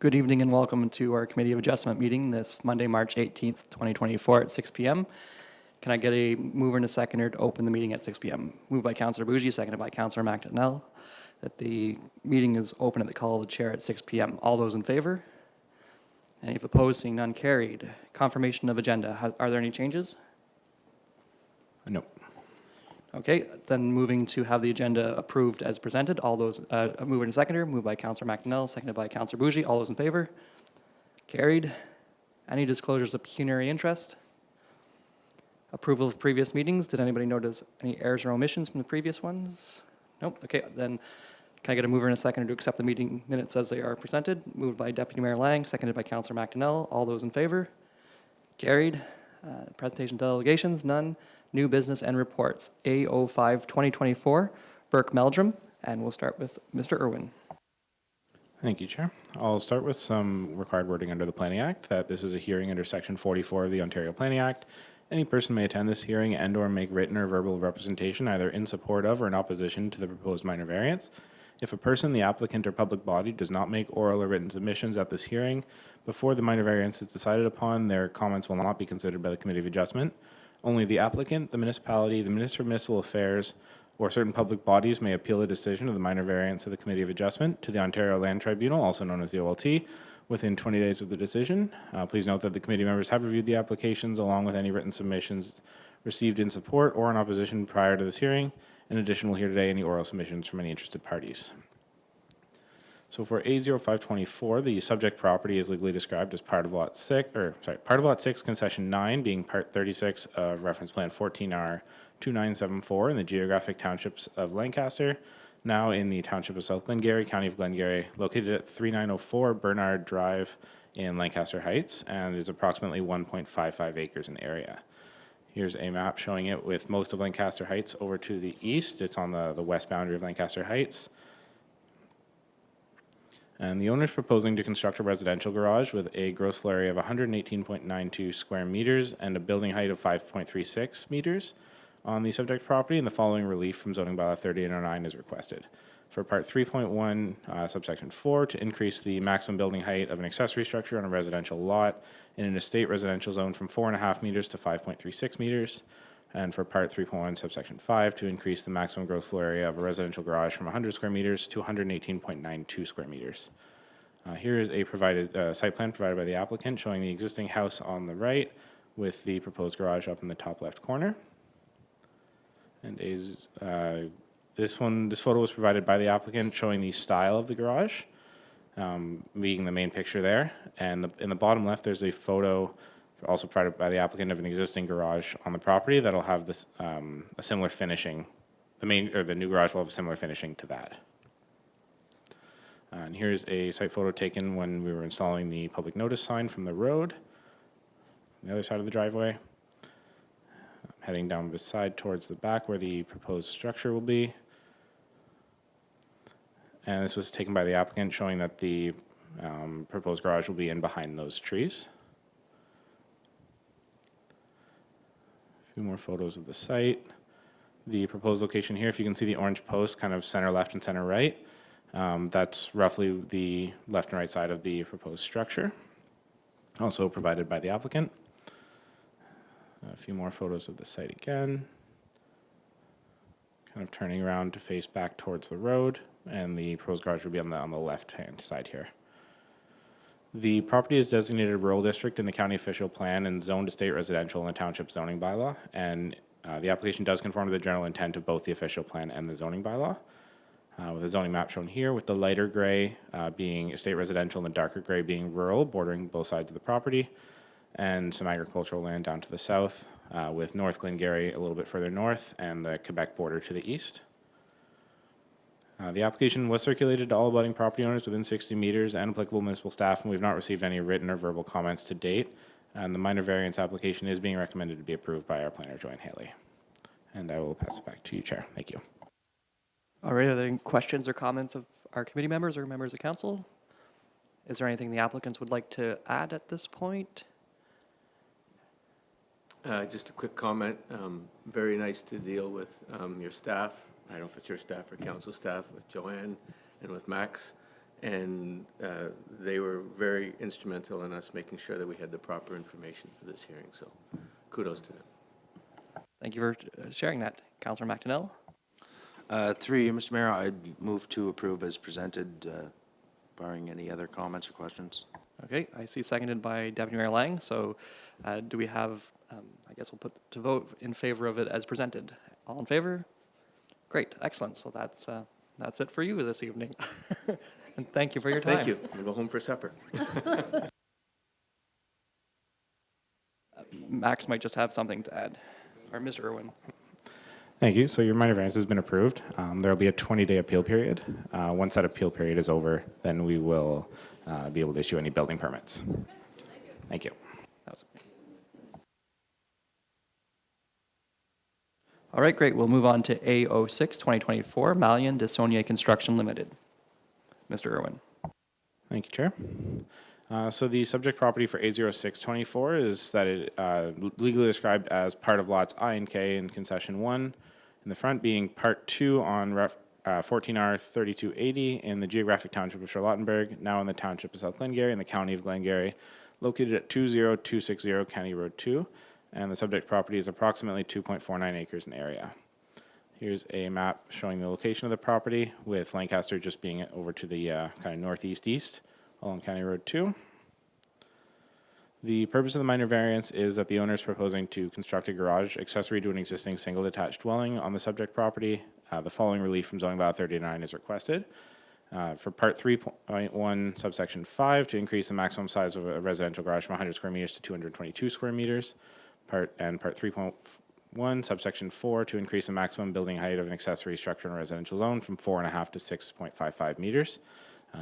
Good evening and welcome to our Committee of Adjustment meeting this Monday, March 18th, 2024 at 6 p.m. Can I get a mover and a seconder to open the meeting at 6 p.m.? Moved by Councillor Bougie, seconded by Councillor McDonnell, that the meeting is open at the call of the chair at 6 p.m. All those in favor? Any opposed? Seeing none, carried. Confirmation of agenda. Are there any changes? No. Okay, then moving to have the agenda approved as presented. All those, mover and seconder, moved by Councillor McDonnell, seconded by Councillor Bougie. All those in favor? Carried. Any disclosures of pecuniary interest? Approval of previous meetings. Did anybody notice any errors or omissions from the previous ones? Nope. Okay, then can I get a mover and a seconder to accept the meeting minutes as they are presented? Moved by Deputy Mayor Lang, seconded by Councillor McDonnell. All those in favor? Carried. Presentation delegations, none. New business and reports. A05-2024, Burke Meldrum, and we'll start with Mr. Irwin. Thank you, Chair. I'll start with some required wording under the Planning Act, that this is a hearing under Section 44 of the Ontario Planning Act. Any person may attend this hearing and or make written or verbal representation either in support of or in opposition to the proposed minor variance. If a person, the applicant, or public body does not make oral or written submissions at this hearing before the minor variance is decided upon, their comments will not be considered by the Committee of Adjustment. Only the applicant, the municipality, the Minister of Municipal Affairs, or certain public bodies may appeal a decision of the minor variance of the Committee of Adjustment to the Ontario Land Tribunal, also known as the OLT, within 20 days of the decision. Please note that the committee members have reviewed the applications along with any written submissions received in support or in opposition prior to this hearing. In addition, we'll hear today any oral submissions from any interested parties. So for A0524, the subject property is legally described as part of Lot 6, Concession 9, being Part 36 of Reference Plan 14R2974 in the geographic townships of Lancaster, now in the Township of South Glengarry, County of Glengarry, located at 3904 Bernard Drive in Lancaster Heights, and is approximately 1.55 acres in area. Here's a map showing it with most of Lancaster Heights over to the east. It's on the west boundary of Lancaster Heights. And the owner is proposing to construct a residential garage with a gross floor area of 118.92 square meters and a building height of 5.36 meters on the subject property, and the following relief from zoning bylaw 3809 is requested. For part 3.1, subsection 4, to increase the maximum building height of an accessory structure on a residential lot in an estate residential zone from 4.5 meters to 5.36 meters. And for part 3.1, subsection 5, to increase the maximum gross floor area of a residential garage from 100 square meters to 118.92 square meters. Here is a site plan provided by the applicant showing the existing house on the right with the proposed garage up in the top left corner. And this photo was provided by the applicant showing the style of the garage, being the main picture there. And in the bottom left, there's a photo also provided by the applicant of an existing garage on the property that'll have this a similar finishing. The new garage will have a similar finishing to that. And here's a site photo taken when we were installing the public notice sign from the road on the other side of the driveway. Heading down beside towards the back where the proposed structure will be. And this was taken by the applicant showing that the proposed garage will be in behind those trees. A few more photos of the site. The proposed location here, if you can see the orange post kind of center left and center right, that's roughly the left and right side of the proposed structure, also provided by the applicant. A few more photos of the site again, kind of turning around to face back towards the road, and the proposed garage will be on the left-hand side here. The property is designated rural district in the county official plan and zoned estate residential in the township zoning bylaw, and the application does conform to the general intent of both the official plan and the zoning bylaw. With the zoning map shown here, with the lighter gray being estate residential and the darker gray being rural, bordering both sides of the property, and some agricultural land down to the south, with North Glengarry a little bit further north and the Quebec border to the east. The application was circulated to all abutting property owners within 60 meters and applicable municipal staff, and we've not received any written or verbal comments to date. And the minor variance application is being recommended to be approved by our planner, Joanne Haley. And I will pass it back to you, Chair. Thank you. All right, are there any questions or comments of our committee members or members of council? Is there anything the applicants would like to add at this point? Just a quick comment. Very nice to deal with your staff. I don't know if it's your staff or council staff, with Joanne and with Max. and they were very instrumental in us making sure that we had the proper information for this hearing, so kudos to them. Thank you for sharing that. Councillor McDonnell? Through you, Mr. Mayor, I'd move to approve as presented, barring any other comments or questions. Okay, I see seconded by Deputy Mayor Lang. So do we have, I guess we'll put to vote in favor of it as presented. All in favor? Great, excellent. So that's it for you this evening. And thank you for your time. Thank you. We'll go home for supper. Max might just have something to add. Or Mr. Irwin. Thank you. So your minor variance has been approved. There will be a 20-day appeal period. Once that appeal period is over, then we will be able to issue any building permits. Thank you. That was All right, great. We'll move on to A06 2024, Malian de Saunier Construction Limited. Mr. Irwin. Thank you, Chair. So the subject property for A0624 is that it legally described as part of lots I and K in concession 1, in the front being part 2 on 14R 3280 in the geographic township of Charlottenburg, now in the township of South Glengarry in the county of Glengarry, located at 20260 County Road 2, and the subject property is approximately 2.49 acres in area. Here's a map showing the location of the property, with Lancaster just being over to the kind of northeast-east along County Road 2. The purpose of the minor variance is that the owner is proposing to construct a garage accessory to an existing single detached dwelling on the subject property. The following relief from zoning bylaw 39 is requested. For part 3.1 subsection 5, to increase the maximum size of a residential garage from 100 square meters to 222 square meters. Part 3.1 subsection 4, to increase the maximum building height of an accessory structure in a residential zone from 4.5 to 6.55 meters.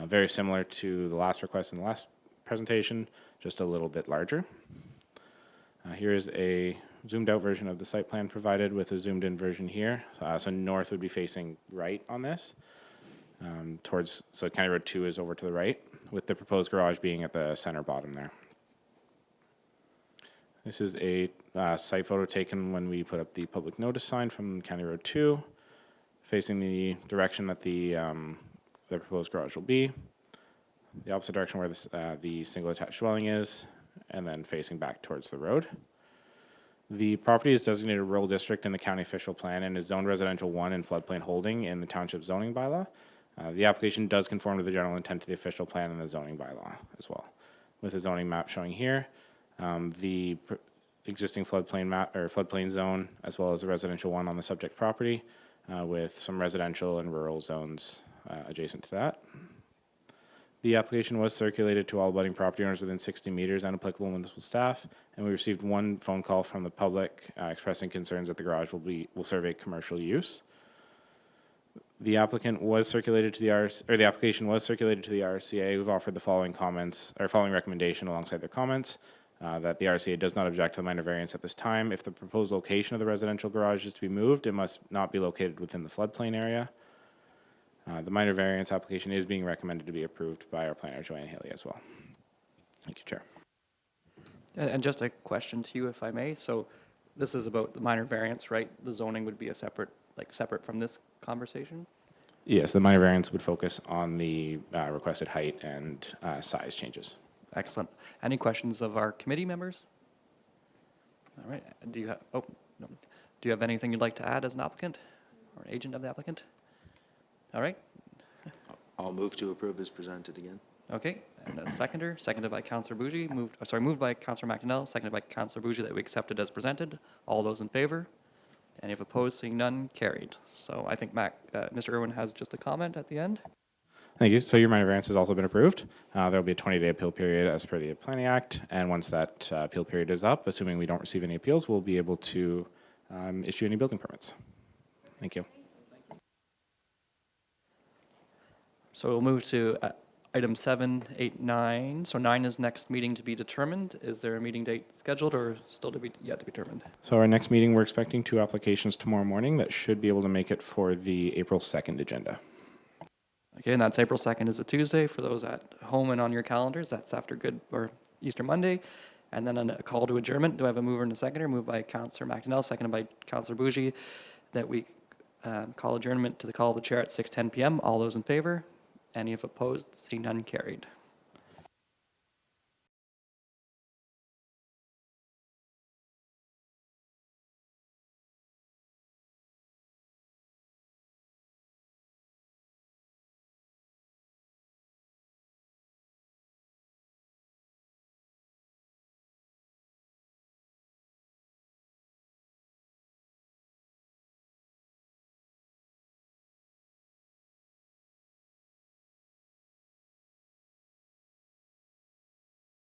Very similar to the last request in the last presentation, just a little bit larger. Here is a zoomed out version of the site plan provided with a zoomed in version here. So north would be facing right on this. So County Road 2 is over to the right, with the proposed garage being at the center bottom there. This is a site photo taken when we put up the public notice sign from County Road 2, facing the direction that the proposed garage will be, the opposite direction where the single attached dwelling is, and then facing back towards the road. The property is designated a rural district in the county official plan and is zoned residential 1 in floodplain holding in the township zoning bylaw. The application does conform to the general intent of the official plan and the zoning bylaw as well. With the zoning map showing here, the existing floodplain map or floodplain zone, as well as the residential 1 on the subject property, with some residential and rural zones adjacent to that. The application was circulated to all abutting property owners within 60 meters and applicable municipal staff, and we received one phone call from the public expressing concerns that the garage will serve a commercial use. The applicant was circulated to the the application was circulated to the RCA, who've offered the following comments or following recommendation alongside their comments. That the RCA does not object to the minor variance at this time. If the proposed location of the residential garage is to be moved, it must not be located within the floodplain area. The minor variance application is being recommended to be approved by our planner, Joanne Haley, as well. Thank you, Chair. And just a question to you, if I may. So this is about the minor variance, right? The zoning would be a separate from this conversation? Yes, the minor variance would focus on the requested height and size changes. Excellent. Any questions of our committee members? All right. Do you have, no. Do you have anything you'd like to add as an applicant or an agent of the applicant? All right. I'll move to approve as presented again. Okay. And a seconded by Councillor Bougie. Moved by Councillor McDonnell, seconded by Councillor Bougie that we accept it as presented. All those in favor? Any opposed? Seeing none, carried. So I think Mr. Irwin has just a comment at the end. Thank you. So your minor variance has also been approved. There will be a 20-day appeal period as per the Planning Act, and once that appeal period is up, assuming we don't receive any appeals, we'll be able to issue any building permits. Thank you. So we'll move to item 7, 8, 9. So 9 is next meeting to be determined. Is there a meeting date scheduled or still yet to be determined? So our next meeting, we're expecting 2 applications tomorrow morning that should be able to make it for the April 2nd agenda. Okay, and that's April 2nd is a Tuesday for those at home and on your calendars. That's after Easter Monday. And then a call to adjournment. Do I have a mover and a seconder? Moved by Councillor McDonnell, seconded by Councillor Bougie, that we call adjournment to the call of the chair at 6:10 p.m. All those in favor? Any if opposed? Seeing none, carried.